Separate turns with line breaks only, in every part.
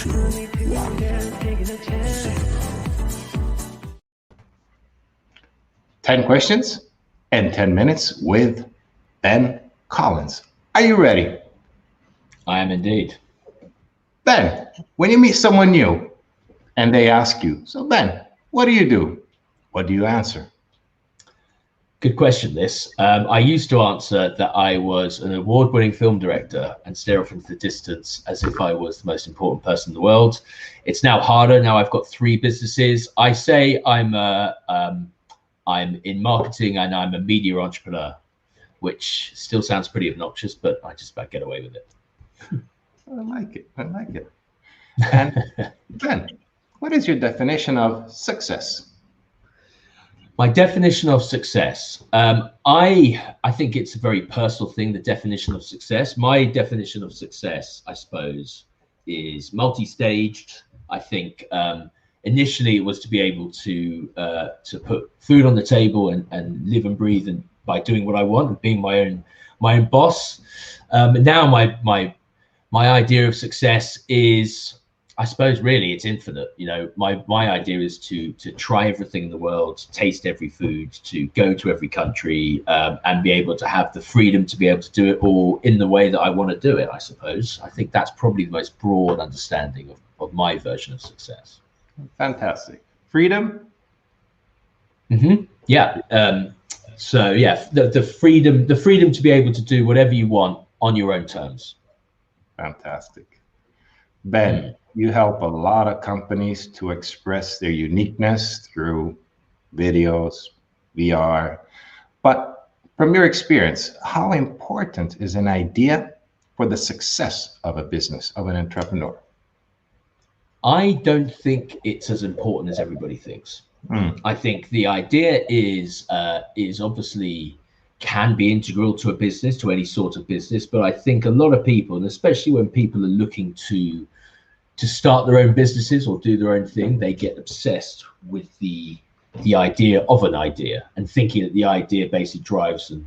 10 questions and 10 minutes with Ben Collins. Are you ready?
I am indeed.
Ben, when you meet someone new and they ask you, so Ben, what do you do? What do you answer?
Good question, this. I used to answer that I was an award-winning film director and stare off into the distance as if I was the most important person in the world. It's now harder. Now I've got 3 businesses. I say I'm in marketing and I'm a media entrepreneur, which still sounds pretty obnoxious, but I just about get away with it.
I like it. I like it. And Ben, what is your definition of success?
My definition of success, I think it's a very personal thing, the definition of success. My definition of success, I suppose, is multi-staged. I think initially it was to be able to put food on the table and live and breathe and by doing what I want and being my own boss. Now my idea of success is, I suppose, really it's infinite. You know, my idea is to try everything in the world, taste every food, to go to every country, and be able to have the freedom to be able to do it all in the way that I want to do it, I suppose. I think that's probably the most broad understanding of my version of success.
Fantastic. Freedom?
Mm-hmm. Yeah. So yeah, the freedom to be able to do whatever you want on your own terms.
Fantastic. Ben, you help a lot of companies to express their uniqueness through videos, VR. But from your experience, how important is an idea for the success of a business, of an entrepreneur?
I don't think it's as important as everybody thinks. I think the idea is obviously can be integral to a business, to any sort of business. But I think a lot of people, and especially when people are looking to start their own businesses or do their own thing, they get obsessed with the idea of an idea and thinking that the idea basically drives and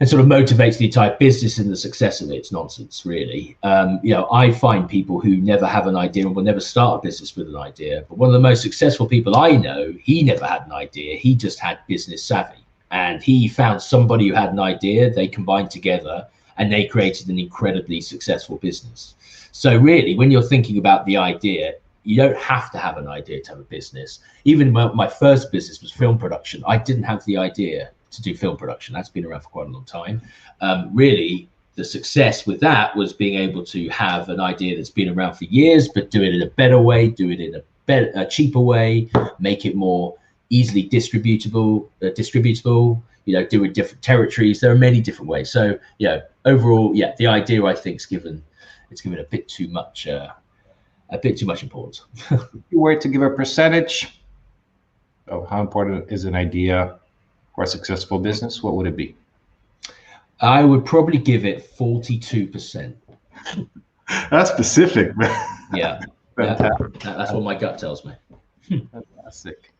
sort of motivates the entire business and the success of it. It's nonsense, really. You know, I find people who never have an idea and will never start a business with an idea. But one of the most successful people I know, he never had an idea. He just had business savvy. And he found somebody who had an idea, they combined together, and they created an incredibly successful business. So really, when you're thinking about the idea, you don't have to have an idea to have a business. Even my first business was film production. I didn't have the idea to do film production. That's been around for quite a long time. Really, the success with that was being able to have an idea that's been around for years, but do it in a better way, do it in a cheaper way, make it more easily distributable, you know, do it different territories. There are many different ways. So, you know, overall, yeah, the idea I think is given a bit too much importance.
If you were to give a percentage of how important is an idea for a successful business, what would it be?
I would probably give it 42%.
That's specific, man.
Yeah, that's what my gut tells me.
Fantastic.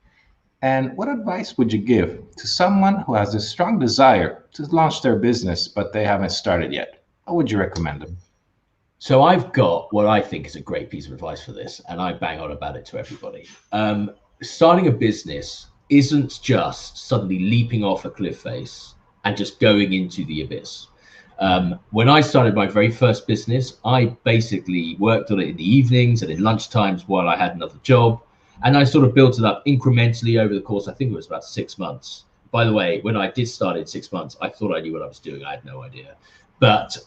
And what advice would you give to someone who has a strong desire to launch their business, but they haven't started yet? What would you recommend them?
So I've got what I think is a great piece of advice for this, and I bang on about it to everybody. Starting a business isn't just suddenly leaping off a cliff face and just going into the abyss. When I started my very first business, I basically worked on it in the evenings and in lunchtimes while I had another job. And I sort of built it up incrementally over the course, I think it was about 6 months. By the way, when I did start in 6 months, I thought I knew what I was doing. I had no idea. But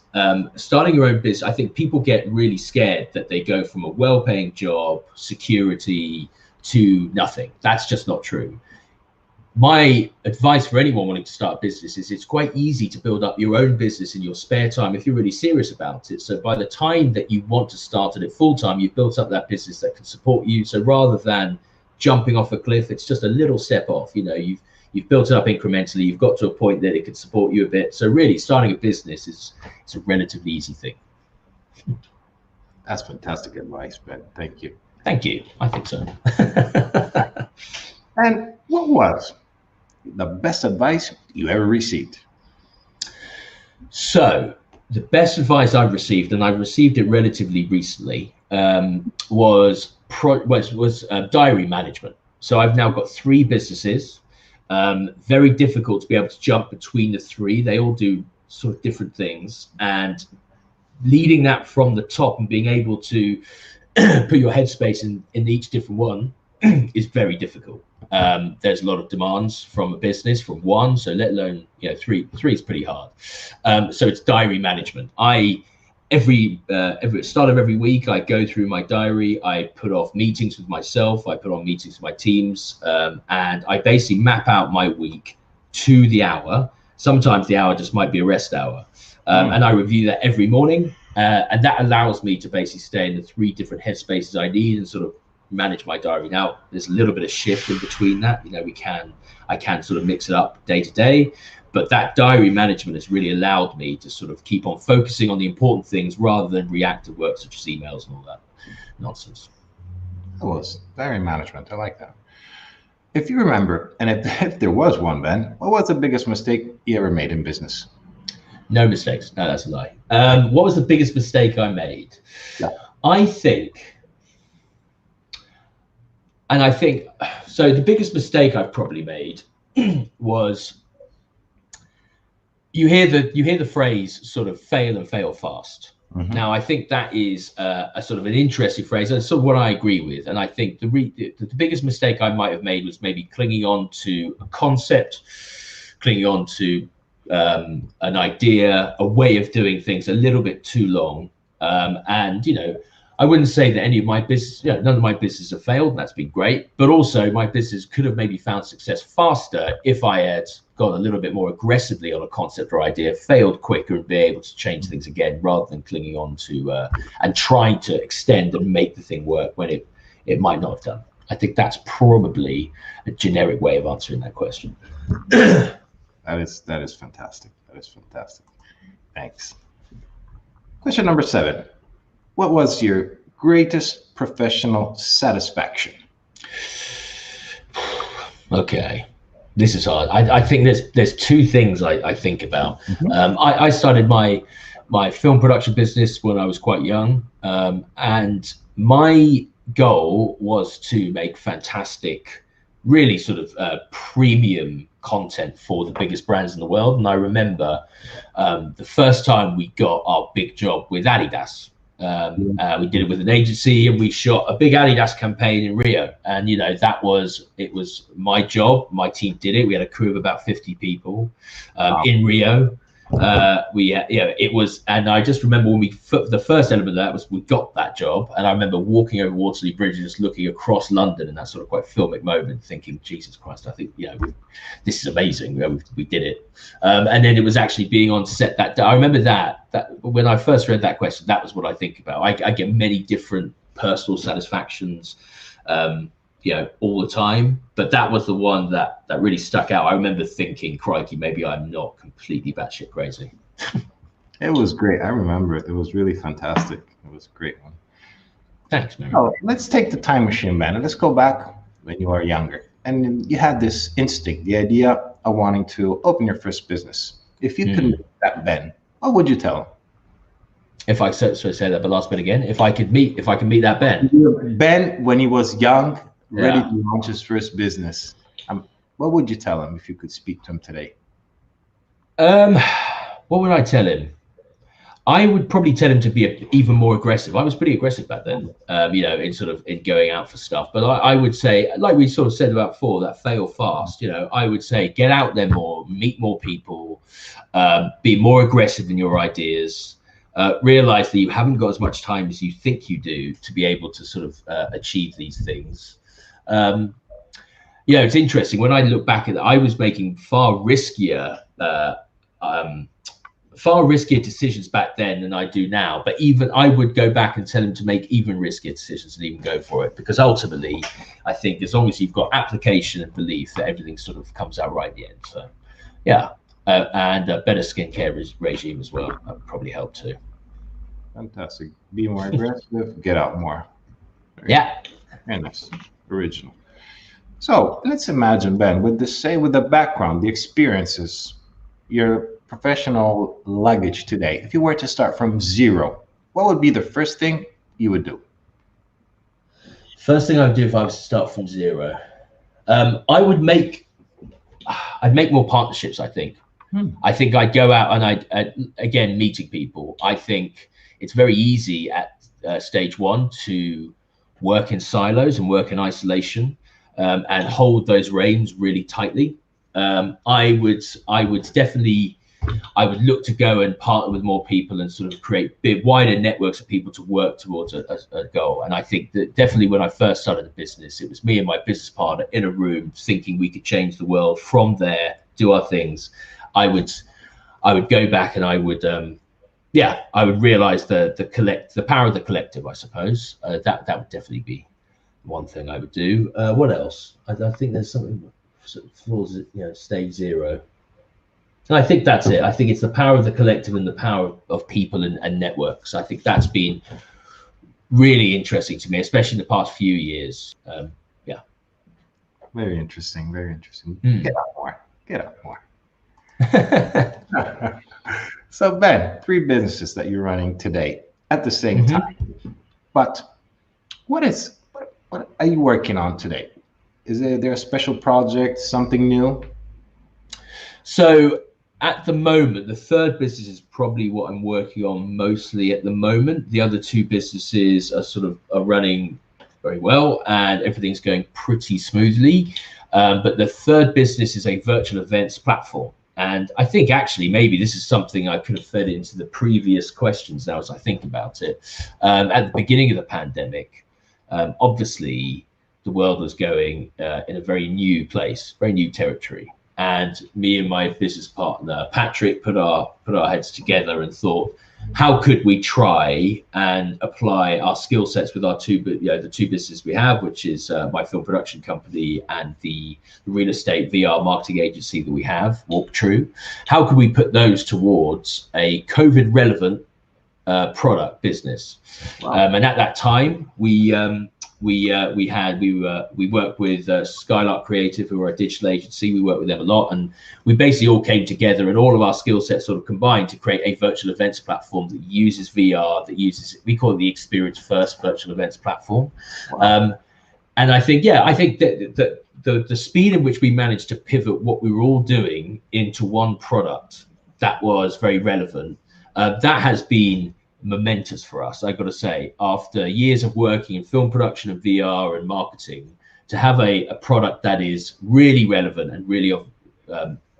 starting your own business, I think people get really scared that they go from a well-paying job, security, to nothing. That's just not true. My advice for anyone wanting to start a business is it's quite easy to build up your own business in your spare time if you're really serious about it. So by the time that you want to start it full time, you've built up that business that can support you. So rather than jumping off a cliff, it's just a little step off. You know, you've built it up incrementally. You've got to a point that it can support you a bit. So really, starting a business is a relatively easy thing.
That's fantastic advice, Ben. Thank you.
Thank you. I think so.
And what was the best advice you ever received?
So the best advice I've received, and I've received it relatively recently, was diary management. So I've now got 3 businesses. Very difficult to be able to jump between the 3. They all do sort of different things, and leading that from the top and being able to put your headspace in each different one is very difficult. There's a lot of demands from a business from one, so let alone, you know, three is pretty hard. So it's diary management. Every start of every week, I go through my diary. I put off meetings with myself. I put on meetings with my teams, and I basically map out my week to the hour. Sometimes the hour just might be a rest hour, and I review that every morning. And that allows me to basically stay in the 3 different headspaces I need and sort of manage my diary. Now, there's a little bit of shift in between that. You know, I can sort of mix it up day to day. But that diary management has really allowed me to sort of keep on focusing on the important things rather than reactive work such as emails and all that nonsense.
That was diary management. I like that. If you remember, and if there was one, Ben, what was the biggest mistake you ever made in business?
No mistakes. No, that's a lie. What was the biggest mistake I made?
Yeah.
I think so. The biggest mistake I've probably made was, you hear the phrase sort of fail and fail fast. Mm-hmm. Now, I think that is a sort of an interesting phrase. That's sort of what I agree with. And I think the biggest mistake I might have made was maybe clinging on to a concept, clinging on to an idea, a way of doing things a little bit too long. And, you know, I wouldn't say that any of my business, none of my businesses have failed, and that's been great. But also my business could have maybe found success faster if I had gone a little bit more aggressively on a concept or idea, failed quicker, and be able to change things again rather than clinging on to and trying to extend and make the thing work when it might not have done. I think that's probably a generic way of answering that question.
That is fantastic. That is fantastic. Thanks. Question number 7. What was your greatest professional satisfaction?
Okay, this is hard. I think there's 2 things I think about. Mm-hmm. I started my film production business when I was quite young, and my goal was to make fantastic, really sort of premium content for the biggest brands in the world. And I remember the first time we got our big job with Adidas. We did it with an agency, and we shot a big Adidas campaign in Rio. And, you know, it was my job. My team did it. We had a crew of about 50 people in Rio. It was, and I just remember when the first element of that was we got that job, and I remember walking over Waterloo Bridge and just looking across London in that sort of quite filmic moment, thinking, Jesus Christ, I think, you know, this is amazing. We did it. And then it was actually being on set that day. I remember that when I first read that question, that was what I think about. I get many different personal satisfactions, you know, all the time, but that was the one that really stuck out. I remember thinking, crikey, maybe I'm not completely batshit crazy.
It was great. I remember it. It was really fantastic. It was a great one.
Thanks, man.
Oh, let's take the time machine, man, and let's go back when you were younger, and you had this instinct, the idea of wanting to open your first business. If you could meet that Ben, what would you tell him?
If I say that, the last bit again. If I could meet that Ben.
Ben, when he was young, ready to launch his first business, what would you tell him if you could speak to him today?
What would I tell him? I would probably tell him to be even more aggressive. I was pretty aggressive back then, you know, in going out for stuff. But I would say, like we sort of said about before, that fail fast. You know, I would say get out there more, meet more people, be more aggressive in your ideas. Realize that you haven't got as much time as you think you do to be able to sort of achieve these things. You know, it's interesting when I look back at it, I was making far riskier decisions back then than I do now. But even I would go back and tell him to make even riskier decisions and even go for it, because ultimately, I think as long as you've got application and belief, that everything sort of comes out right at the end. So, yeah, and a better skincare regime as well. That would probably help too.
Fantastic. Be more aggressive. Get out more. Very nice. Original. So let's imagine, Ben, with the background, the experiences, your professional luggage today, if you were to start from zero, what would be the first thing you would do?
First thing I would do if I was to start from zero, I'd make more partnerships. I think. I think I'd go out and again meeting people. I think it's very easy at stage one to work in silos and work in isolation and hold those reins really tightly. I would definitely. I would look to go and partner with more people and sort of create wider networks of people to work towards a goal. And I think that definitely when I first started the business, it was me and my business partner in a room thinking we could change the world. From there, do our things. I would go back and I would realize the power of the collective, I suppose. That would definitely be one thing I would do. What else? I think there's something for stage zero. And I think that's it. I think it's the power of the collective and the power of people and networks. I think that's been really interesting to me, especially in the past few years.
Very interesting. Very interesting. Get out more. Get out more. So Ben, 3 businesses that you're running today at the same time. But what are you working on today? Is there a special project, something new?
So at the moment, the 3rd business is probably what I'm working on mostly at the moment. The other 2 businesses are running very well and everything's going pretty smoothly. But the 3rd business is a virtual events platform. And I think actually maybe this is something I could have fed into the previous questions now as I think about it. At the beginning of the pandemic, obviously the world was going in a very new place, very new territory. And me and my business partner, Patrick, put our heads together and thought, how could we try and apply our skill sets with our the 2 businesses we have, which is my film production company and the real estate VR marketing agency that we have, Walk True. How could we put those towards a COVID relevant product business? Wow. And at that time, we worked with Skylark Creative, who are a digital agency. We worked with them a lot, and we basically all came together and all of our skill sets sort of combined to create a virtual events platform that uses VR, we call it the experience first virtual events platform. Wow. And I think that the speed in which we managed to pivot what we were all doing into one product that was very relevant, that has been momentous for us. I got to say, after years of working in film production and VR and marketing, to have a product that is really relevant and really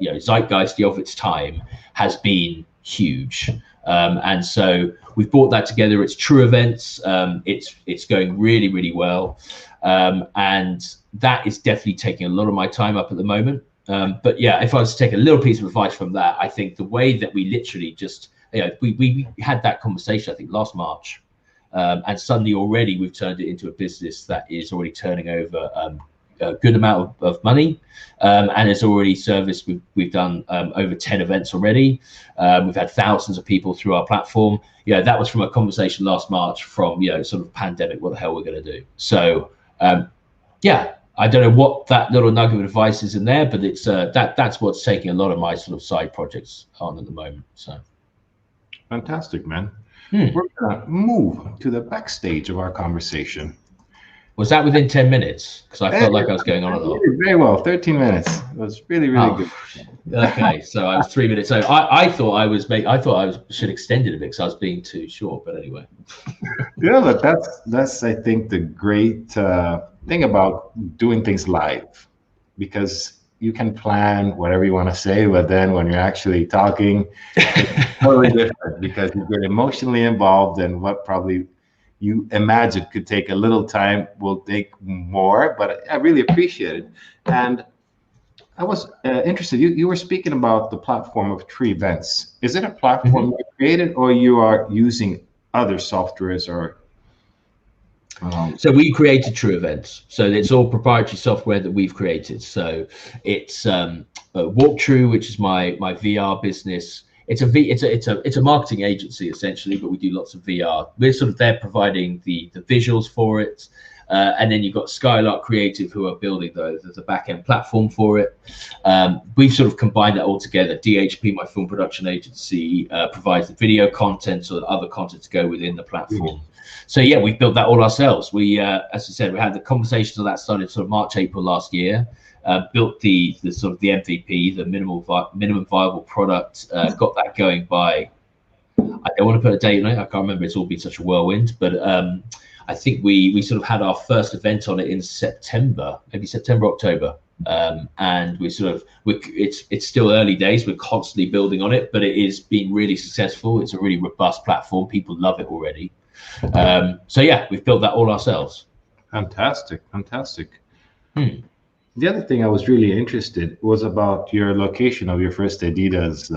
zeitgeisty of its time has been huge. And so we've brought that together. It's True Events. It's going really, really well. And that is definitely taking a lot of my time up at the moment. But yeah, if I was to take a little piece of advice from that, I think the way that we literally just we had that conversation, I think, last March, and suddenly already we've turned it into a business that is already turning over a good amount of money, and it's already serviced. We've done over 10 events already. We've had thousands of people through our platform. That was from a conversation last March from sort of pandemic, what the hell we're going to do. So I don't know what that little nugget of advice is in there, but it's that's what's taking a lot of my sort of side projects on at the moment. So.
Fantastic, man. We're gonna move to the backstage of our conversation.
Was that within 10 minutes? Because I felt like I was going on and on.
Very well, 13 minutes. It was really good.
Okay, so I was 3 minutes. So I thought I should extend it a bit because I was being too short. But anyway.
Yeah, but that's I think the great thing about doing things live, because you can plan whatever you want to say, but then when you're actually talking, it's totally different because you get emotionally involved, and what probably you imagine could take a little time will take more. But I really appreciate it. And I was interested, you were speaking about the platform of True Events. Is it a platform you created, or you are using other softwares or?
So we created True Events. So it's all proprietary software that we've created. So it's Walk True, which is my VR business. It's a marketing agency essentially, but we do lots of VR. We're sort of there providing the visuals for it. And then you've got Skylark Creative, who are building the back-end platform for it. We've sort of combined that all together. DHP, my film production agency, provides the video content or other content to go within the platform. So yeah, we built that all ourselves. We, as I said, we had the conversations of that started sort of March, April last year. Built the sort of the MVP, the minimum viable product. Got that going by. I don't want to put a date on it. I can't remember. It's all been such a whirlwind, but I think we sort of had our first event on it in September, maybe September, October. And we sort of it's still early days. We're constantly building on it, but it is been really successful. It's a really robust platform. People love it already. So yeah, we've built that all ourselves.
Fantastic. The other thing I was really interested was about your location of your first Adidas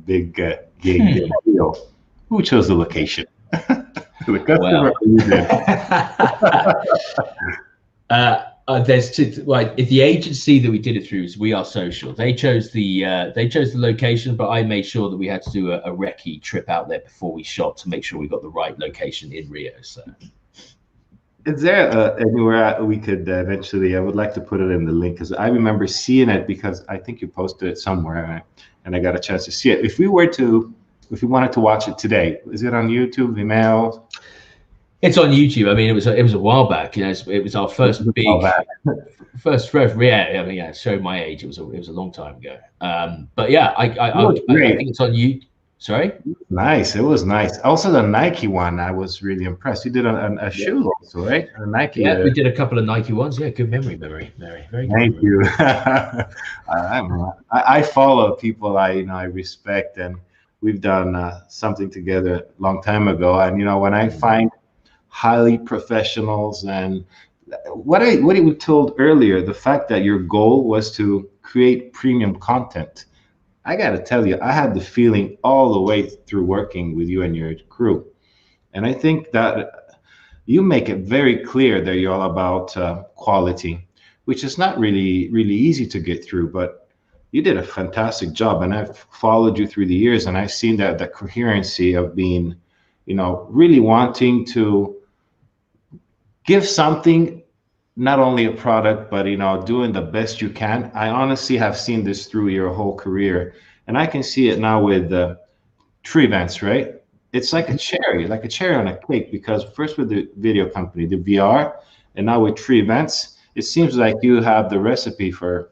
big gig deal. Who chose the location? The customer.
There's two. Like, if the agency that we did it through is We Are Social. They chose the location, but I made sure that we had to do a recce trip out there before we shot to make sure we got the right location in Rio. So.
Is there anywhere we could eventually? I would like to put it in the link because I remember seeing it because I think you posted it somewhere, and I got a chance to see it. If we wanted to watch it today, is it on YouTube, Vimeo?
It's on YouTube. I mean, it was a while back. You know, it was our first big, first. Yeah, I mean, yeah, show my age. It was a long time ago. But yeah, I think it's on YouTube. Sorry?
Nice. It was nice. Also, the Nike one, I was really impressed. You did a shoe also, right? A Nike.
Yeah, we did a couple of Nike ones. Yeah, good memory, Mary. Very good.
Thank you. I follow people I respect, and we've done something together a long time ago. And when I find highly professionals, and what we told earlier, the fact that your goal was to create premium content. I got to tell you, I had the feeling all the way through working with you and your crew. And I think that you make it very clear that you're all about quality, which is not really easy to get through, but you did a fantastic job. And I've followed you through the years, and I've seen that the coherency of being, really wanting to give something, not only a product, but doing the best you can. I honestly have seen this through your whole career, and I can see it now with tree events, right? It's like a cherry on a cake, because first with the video company, the VR, and now with tree events, it seems like you have the recipe for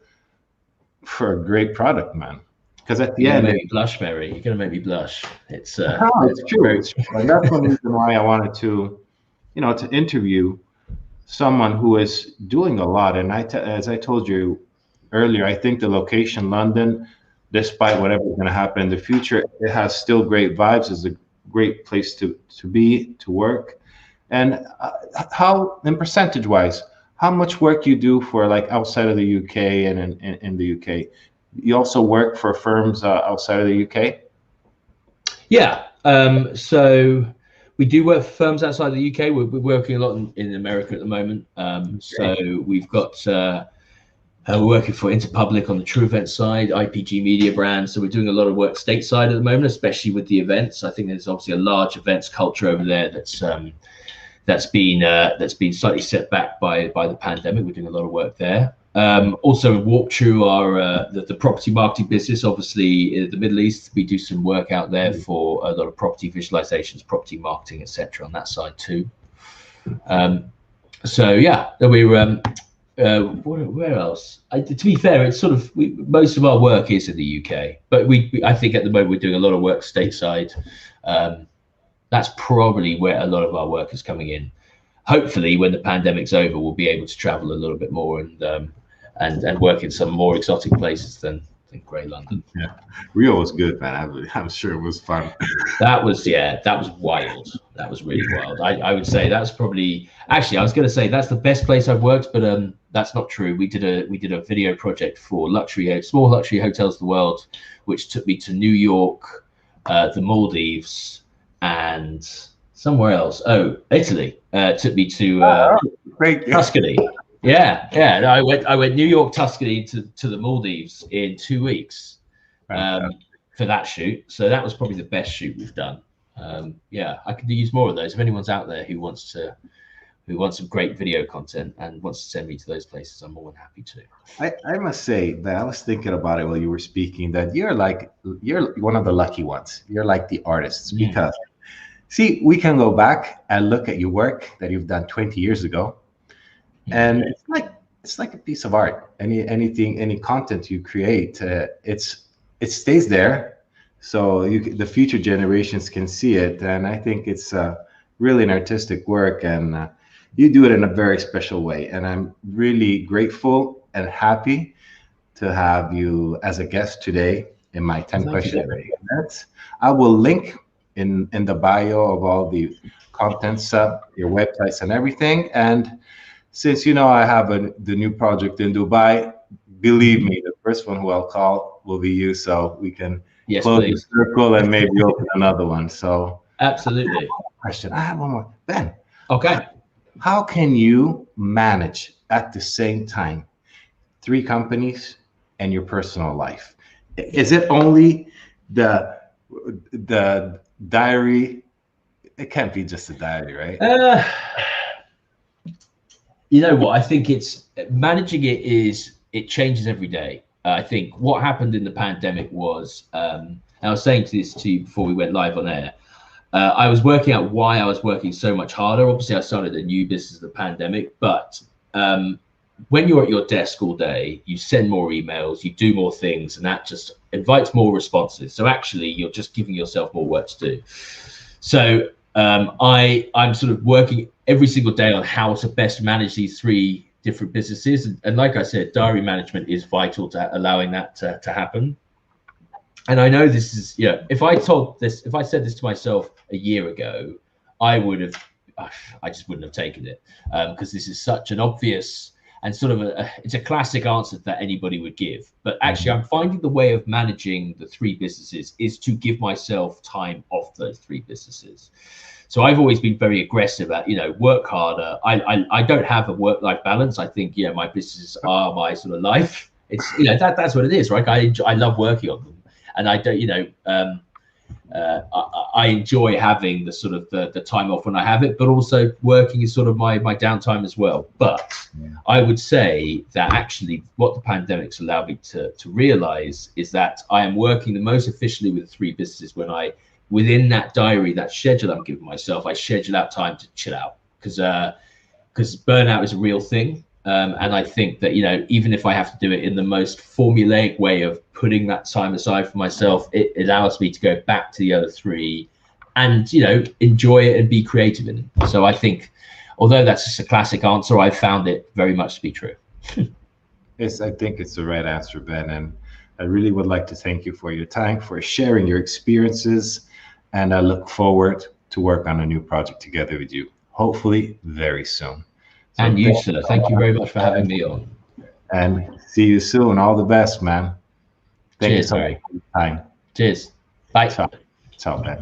a great product, man. Because at the end,
make me blush, Mary. You're gonna make me blush. It's true.
And that's one reason why I wanted to, to interview someone who is doing a lot. And as I told you earlier, I think the location, London, despite whatever's going to happen in the future, it has still great vibes. It's a great place to be, to work. And how, in percentage wise, how much work you do for like outside of the UK and in the UK? You also work for firms outside of the UK?
Yeah. So we do work for firms outside the UK. We're working a lot in America at the moment. So we've got, we're working for Interpublic on the True Event side, IPG Media brand. So we're doing a lot of work stateside at the moment, especially with the events. I think there's obviously a large events culture over there that's been slightly set back by the pandemic. We're doing a lot of work there. Also Walk True, our the property marketing business, obviously in the Middle East, we do some work out there for a lot of property visualizations, property marketing, etc. on that side too. So yeah, we where else? To be fair, it's sort of most of our work is in the UK, but I think at the moment we're doing a lot of work stateside. That's probably where a lot of our work is coming in. Hopefully, when the pandemic's over, we'll be able to travel a little bit more and work in some more exotic places than Grey London.
Yeah, Rio was good, man. I'm sure it was fun.
That was wild. That was really wild. I would say that's probably, actually, I was going to say that's the best place I've worked, but that's not true. We did a video project for small luxury hotels of the world, which took me to New York, the Maldives, and somewhere else. Oh, Italy. Took me to Tuscany. Yeah. No, I went New York, Tuscany to the Maldives in 2 weeks for that shoot. So that was probably the best shoot we've done. Yeah, I could use more of those. If anyone's out there who wants some great video content and wants to send me to those places, I'm more than happy to.
I must say that I was thinking about it while you were speaking, that you're one of the lucky ones. You're like the artists, because See, we can go back and look at your work that you've done 20 years ago, and it's like a piece of art. Any content you create, it stays there, so the future generations can see it. And I think it's really an artistic work, and you do it in a very special way. And I'm really grateful and happy to have you as a guest today in my 10 questions. I will link in the bio of all the contents, your websites and everything. And since you know I have the new project in Dubai, believe me, the first one who I'll call will be you, so we can close the circle and maybe open another one. So
absolutely.
Question. I have one more. Ben.
Okay.
How can you manage at the same time 3 companies and your personal life? Is it only the diary? It can't be just a diary, right?
You know what? I think it's managing it changes every day. I think what happened in the pandemic was, and I was saying this to you before we went live on air, I was working out why I was working so much harder. Obviously, I started a new business in the pandemic, but when you're at your desk all day, you send more emails, you do more things, and that just invites more responses. So actually, you're just giving yourself more work to do. So I'm sort of working every single day on how to best manage these 3 different businesses. And like I said, diary management is vital to allowing that to happen. And I know this is, if I said this to myself a year ago, I just wouldn't have taken it, because this is such an obvious and sort of it's a classic answer that anybody would give. But actually, I'm finding the way of managing the 3 businesses is to give myself time off those 3 businesses. So I've always been very aggressive at, work harder. I don't have a work-life balance. I think, my businesses are my sort of life. It's, that's what it is, right? I love working on them. And I don't, I enjoy having the sort of the time off when I have it, but also working is sort of my downtime as well. But I would say that actually what the pandemic's allowed me to realize is that I am working the most efficiently with the 3 businesses when within that diary, that schedule I'm giving myself, I schedule out time to chill out, because burnout is a real thing. And I think that, even if I have to do it in the most formulaic way of putting that time aside for myself, it allows me to go back to the other 3 and, enjoy it and be creative in it. So I think, although that's just a classic answer, I found it very much to be true.
Yes, I think it's the right answer, Ben. And I really would like to thank you for your time, for sharing your experiences. And I look forward to work on a new project together with you, hopefully very soon.
So and you, sir. Thank you very much for having me on.
And see you soon. All the best, man. Thank you so much for your time.
Cheers. Bye.
Ciao. Ciao, Ben.